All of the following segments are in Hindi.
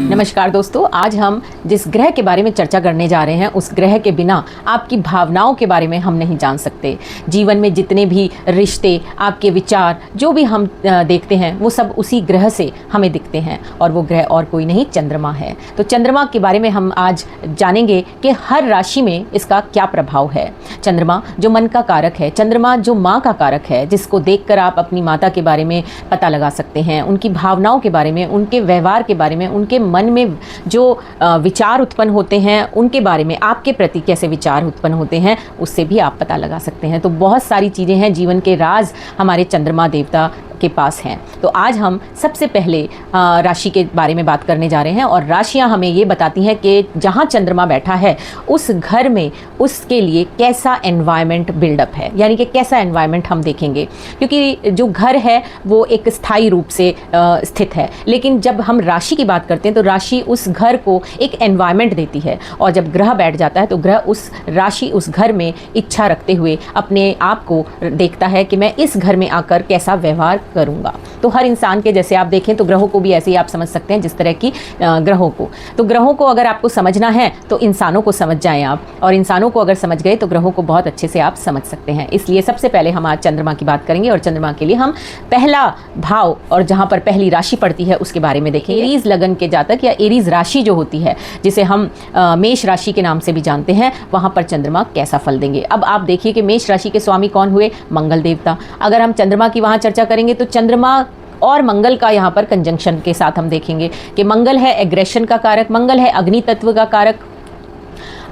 नमस्कार दोस्तों, आज हम जिस ग्रह के बारे में चर्चा करने जा रहे हैं उस ग्रह के बिना आपकी भावनाओं के बारे में हम नहीं जान सकते। जीवन में जितने भी रिश्ते, आपके विचार, जो भी हम देखते हैं वो सब उसी ग्रह से हमें दिखते हैं और वो ग्रह और कोई नहीं, चंद्रमा है। तो चंद्रमा के बारे में हम आज जानेंगे कि हर राशि में इसका क्या प्रभाव है। चंद्रमा जो मन का कारक है, चंद्रमा जो माँ का कारक है, जिसको देखकर आप अपनी माता के बारे में पता लगा सकते हैं, उनकी भावनाओं के बारे में, उनके व्यवहार के बारे में, उनके मन में जो विचार उत्पन्न होते हैं उनके बारे में, आपके प्रति कैसे विचार उत्पन्न होते हैं उससे भी आप पता लगा सकते हैं। तो बहुत सारी चीज़ें हैं, जीवन के राज हमारे चंद्रमा देवता के पास हैं। तो आज हम सबसे पहले राशि के बारे में बात करने जा रहे हैं और राशियां हमें ये बताती हैं कि जहां चंद्रमा बैठा है उस घर में उसके लिए कैसा एनवायरनमेंट बिल्डअप है, यानी कि कैसा एनवायरनमेंट हम देखेंगे। क्योंकि जो घर है वो एक स्थायी रूप से स्थित है, लेकिन जब हम राशि की बात करते हैं तो राशि उस घर को एक एनवायरनमेंट देती है और जब ग्रह बैठ जाता है तो ग्रह उस राशि, उस घर में इच्छा रखते हुए अपने आप को देखता है कि मैं इस घर में आकर कैसा व्यवहार करूंगा। तो हर इंसान के, जैसे आप देखें तो ग्रहों को भी ऐसे ही आप समझ सकते हैं जिस तरह की ग्रहों को। तो ग्रहों को अगर आपको समझना है तो इंसानों को समझ जाएं आप, और इंसानों को अगर समझ गए तो ग्रहों को बहुत अच्छे से आप समझ सकते हैं। इसलिए सबसे पहले हम आज चंद्रमा की बात करेंगे और चंद्रमा के लिए हम पहला भाव और जहां पर पहली राशि पड़ती है उसके बारे में देखेंगे। एरीज लगन के जातक या एरीज राशि जो होती है, जिसे हम मेष राशि के नाम से भी जानते हैं, वहां पर चंद्रमा कैसा फल देंगे। अब आप देखिए कि मेष राशि के स्वामी कौन हुए? मंगल देवता। अगर हम चंद्रमा की वहां चर्चा करेंगे तो चंद्रमा और मंगल का यहाँ पर कंजंक्शन के साथ हम देखेंगे कि मंगल है एग्रेशन का कारक, मंगल है अग्नि तत्व का कारक,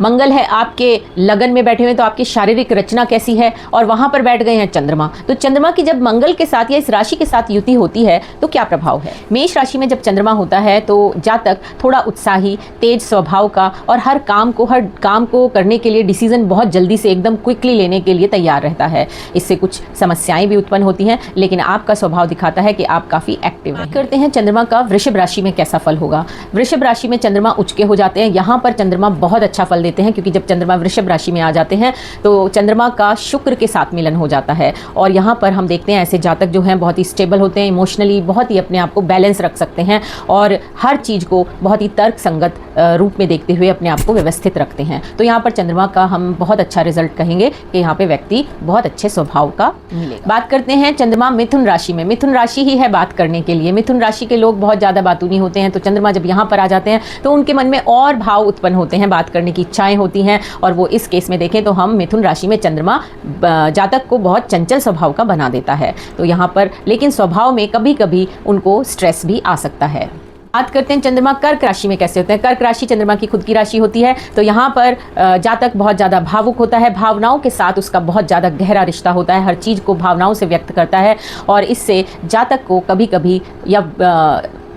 मंगल है आपके लगन में बैठे हुए तो आपकी शारीरिक रचना कैसी है, और वहां पर बैठ गए हैं चंद्रमा। तो चंद्रमा की जब मंगल के साथ या इस राशि के साथ युति होती है तो क्या प्रभाव है? मेष राशि में जब चंद्रमा होता है तो जातक थोड़ा उत्साही, तेज स्वभाव का और हर काम को करने के लिए डिसीजन बहुत जल्दी से एकदम क्विकली लेने के लिए तैयार रहता है। इससे कुछ समस्याएं भी उत्पन्न होती हैं, लेकिन आपका स्वभाव दिखाता है कि आप काफी एक्टिव हैं। करते हैं चंद्रमा का वृषभ राशि में कैसा फल होगा। वृषभ राशि में चंद्रमा उच्च के हो जाते हैं। यहाँ पर चंद्रमा बहुत अच्छा फल देते हैं, क्योंकि जब चंद्रमा वृषभ राशि में आ जाते हैं तो चंद्रमा का शुक्र के साथ मिलन हो जाता है और यहाँ पर हम देखते हैं ऐसे जातक जो हैं बहुत ही स्टेबल होते हैं, इमोशनली बहुत ही अपने आप को बैलेंस रख सकते हैं और हर चीज़ को बहुत ही तर्क संगत रूप में देखते हुए अपने आप को व्यवस्थित रखते हैं। तो यहाँ पर चंद्रमा का हम बहुत अच्छा रिजल्ट कहेंगे कि यहाँ पे व्यक्ति बहुत अच्छे स्वभाव का मिलेगा। बात करते हैं चंद्रमा मिथुन राशि में। मिथुन राशि ही है बात करने के लिए। मिथुन राशि के लोग बहुत ज़्यादा बातूनी होते हैं, तो चंद्रमा जब यहाँ पर आ जाते हैं तो उनके मन में और भाव उत्पन्न होते हैं, बात करने की इच्छाएं होती हैं, और वो इस केस में देखें तो हम मिथुन राशि में चंद्रमा जातक को बहुत चंचल स्वभाव का बना देता है। तो यहाँ पर लेकिन स्वभाव में कभी कभी उनको स्ट्रेस भी आ सकता है। बात करते हैं चंद्रमा कर्क राशि में कैसे होते हैं। कर्क राशि चंद्रमा की खुद की राशि होती है, तो यहाँ पर जातक बहुत ज़्यादा भावुक होता है, भावनाओं के साथ उसका बहुत ज़्यादा गहरा रिश्ता होता है, हर चीज़ को भावनाओं से व्यक्त करता है और इससे जातक को कभी कभी या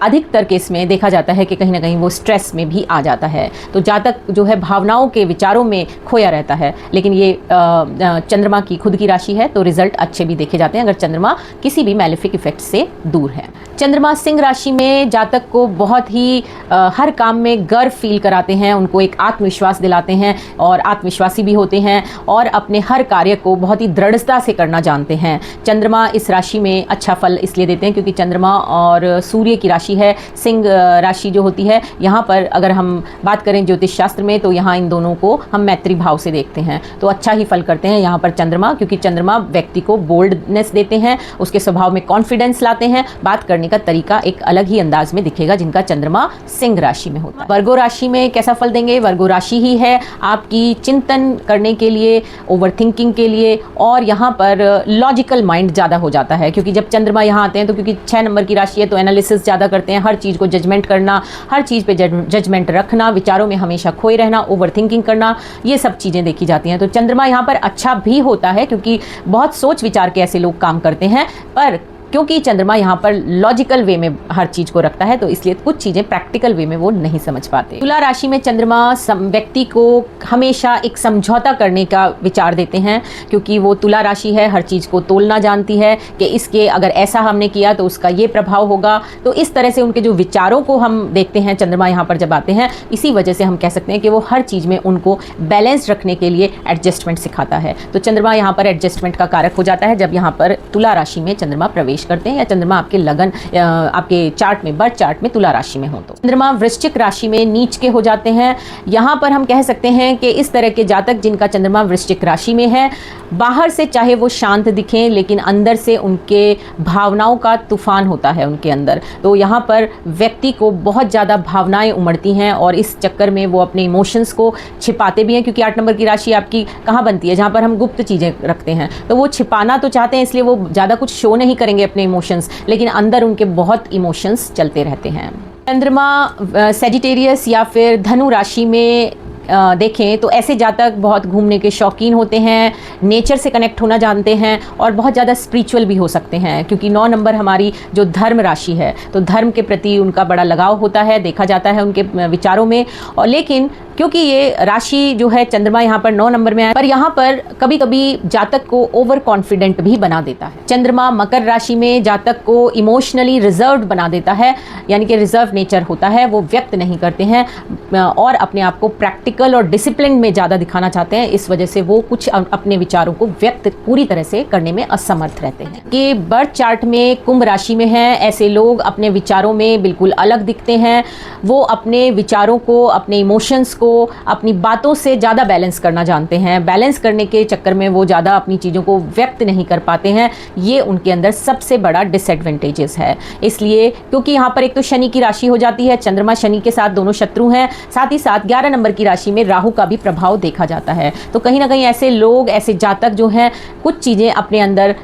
अधिकतर केस में देखा जाता है कि कहीं ना कहीं वो स्ट्रेस में भी आ जाता है। तो जातक जो है भावनाओं के विचारों में खोया रहता है, लेकिन ये चंद्रमा की खुद की राशि है तो रिजल्ट अच्छे भी देखे जाते हैं अगर चंद्रमा किसी भी मैलेफिक इफेक्ट से दूर है। चंद्रमा सिंह राशि में जातक को बहुत ही हर काम में गर्व फील कराते हैं, उनको एक आत्मविश्वास दिलाते हैं और आत्मविश्वासी भी होते हैं और अपने हर कार्य को बहुत ही दृढ़ता से करना जानते हैं। चंद्रमा इस राशि में अच्छा फल इसलिए देते हैं क्योंकि चंद्रमा और सूर्य की राशि है सिंह राशि जो होती है। यहाँ पर अगर हम बात करें ज्योतिष शास्त्र में तो यहाँ इन दोनों को हम मैत्री भाव से देखते हैं, तो अच्छा ही फल करते हैं यहाँ पर चंद्रमा, क्योंकि चंद्रमा व्यक्ति को बोल्डनेस देते हैं, उसके स्वभाव में कॉन्फिडेंस लाते हैं, बात करने का तरीका एक अलग ही अंदाज में दिखेगा जिनका चंद्रमा सिंह राशि में होता है। वर्गो राशि में कैसा फल देंगे? वर्गो राशि ही है आपकी चिंतन करने के लिए, ओवर थिंकिंग के लिए, और यहाँ पर लॉजिकल माइंड ज़्यादा हो जाता है क्योंकि जब चंद्रमा यहाँ आते हैं तो क्योंकि 6 नंबर की राशि है तो एनालिसिस ज़्यादा करते हैं, हर चीज़ को जजमेंट करना, हर चीज़ पे जजमेंट रखना, विचारों में हमेशा खोए रहना, ओवर थिंकिंग करना, ये सब चीज़ें देखी जाती हैं। तो चंद्रमा यहाँ पर अच्छा भी होता है क्योंकि बहुत सोच विचार के ऐसे लोग काम करते हैं, पर क्योंकि चंद्रमा यहाँ पर लॉजिकल वे में हर चीज़ को रखता है तो इसलिए कुछ चीज़ें प्रैक्टिकल वे में वो नहीं समझ पाते। तुला राशि में चंद्रमा व्यक्ति को हमेशा एक समझौता करने का विचार देते हैं क्योंकि वो तुला राशि है, हर चीज़ को तोलना जानती है कि इसके अगर ऐसा हमने किया तो उसका ये प्रभाव होगा। तो इस तरह से उनके जो विचारों को हम देखते हैं चंद्रमा यहाँ पर जब आते हैं, इसी वजह से हम कह सकते हैं कि वो हर चीज़ में उनको बैलेंस रखने के लिए एडजस्टमेंट सिखाता है। तो चंद्रमा यहाँ पर एडजस्टमेंट का कारक हो जाता है जब यहाँ पर तुला राशि में चंद्रमा प्रवेश पेश करते हैं या चंद्रमा आपके लगन आपके चार्ट में, बर्थ चार्ट में तुला राशि में हो तो। चंद्रमा वृश्चिक राशि में नीच के हो जाते हैं। यहाँ पर हम कह सकते हैं कि इस तरह के जातक जिनका चंद्रमा वृश्चिक राशि में है, बाहर से चाहे वो शांत दिखें लेकिन अंदर से उनके भावनाओं का तूफान होता है उनके अंदर। तो यहाँ पर व्यक्ति को बहुत ज़्यादा भावनाएं उमड़ती हैं और इस चक्कर में वो अपने इमोशंस को छिपाते भी हैं, क्योंकि 8 नंबर की राशि आपकी कहाँ बनती है, जहाँ पर हम गुप्त चीज़ें रखते हैं। तो वो छिपाना तो चाहते हैं, इसलिए वो ज़्यादा कुछ शो नहीं करेंगे अपने इमोशंस, लेकिन अंदर उनके बहुत इमोशंस चलते रहते हैं। चंद्रमा सेजिटेरियस या फिर धनु राशि में देखें तो ऐसे जातक बहुत घूमने के शौकीन होते हैं, नेचर से कनेक्ट होना जानते हैं और बहुत ज़्यादा स्पिरिचुअल भी हो सकते हैं, क्योंकि 9 नंबर हमारी जो धर्म राशि है, तो धर्म के प्रति उनका बड़ा लगाव होता है, देखा जाता है उनके विचारों में। और लेकिन क्योंकि ये राशि जो है चंद्रमा यहाँ पर 9 नंबर में है, पर यहाँ पर कभी कभी जातक को ओवर कॉन्फिडेंट भी बना देता है। चंद्रमा मकर राशि में जातक को इमोशनली रिजर्व्ड बना देता है, यानी कि रिजर्व नेचर होता है, वो व्यक्त नहीं करते हैं और अपने आप को प्रैक्टिकल और डिसिप्लिन में ज़्यादा दिखाना चाहते हैं। इस वजह से वो कुछ अपने विचारों को व्यक्त पूरी तरह से करने में असमर्थ रहते हैं। कि बर्थ चार्ट में कुंभ राशि में है, ऐसे लोग अपने विचारों में बिल्कुल अलग दिखते हैं। वो अपने विचारों को, अपने इमोशंस को अपनी बातों से ज़्यादा बैलेंस करना जानते हैं। बैलेंस करने के चक्कर में वो ज़्यादा अपनी चीज़ों को व्यक्त नहीं कर पाते हैं। ये उनके अंदर सबसे बड़ा डिसएडवांटेजेस है। इसलिए क्योंकि यहाँ पर एक तो शनि की राशि हो जाती है, चंद्रमा शनि के साथ दोनों शत्रु हैं, साथ ही साथ 11 नंबर की राशि में राहु का भी प्रभाव देखा जाता है। तो कहीं ना कहीं ऐसे लोग, ऐसे जातक जो हैं, कुछ चीज़ें अपने अंदर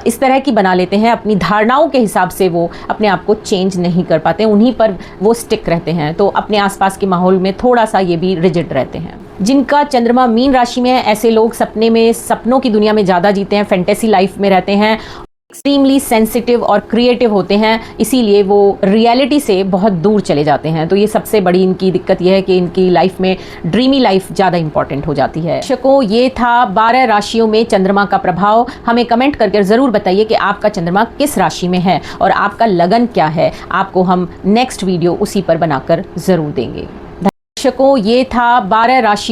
इस तरह की बना लेते हैं, अपनी धारणाओं के हिसाब से वो अपने आप को चेंज नहीं कर पाते, उन्हीं पर वो स्टिक रहते हैं। तो अपने आसपास के माहौल में थोड़ा सा ये भी रिजिड रहते हैं। जिनका चंद्रमा मीन राशि में है, ऐसे लोग सपनों की दुनिया में ज़्यादा जीते हैं, फैंटेसी लाइफ में रहते हैं, एक्सट्रीमली सेंसिटिव और क्रिएटिव होते हैं, इसीलिए वो रियलिटी से बहुत दूर चले जाते हैं। तो ये सबसे बड़ी इनकी दिक्कत यह है कि इनकी लाइफ में ड्रीमी लाइफ ज़्यादा इंपॉर्टेंट हो जाती है। दर्शकों, ये था 12 राशियों में चंद्रमा का प्रभाव। हमें कमेंट करके ज़रूर बताइए कि आपका चंद्रमा किस राशि में है और आपका लगन क्या है। आपको हम नेक्स्ट वीडियो उसी पर बनाकर ज़रूर देंगे। दर्शकों, ये था 12 राशि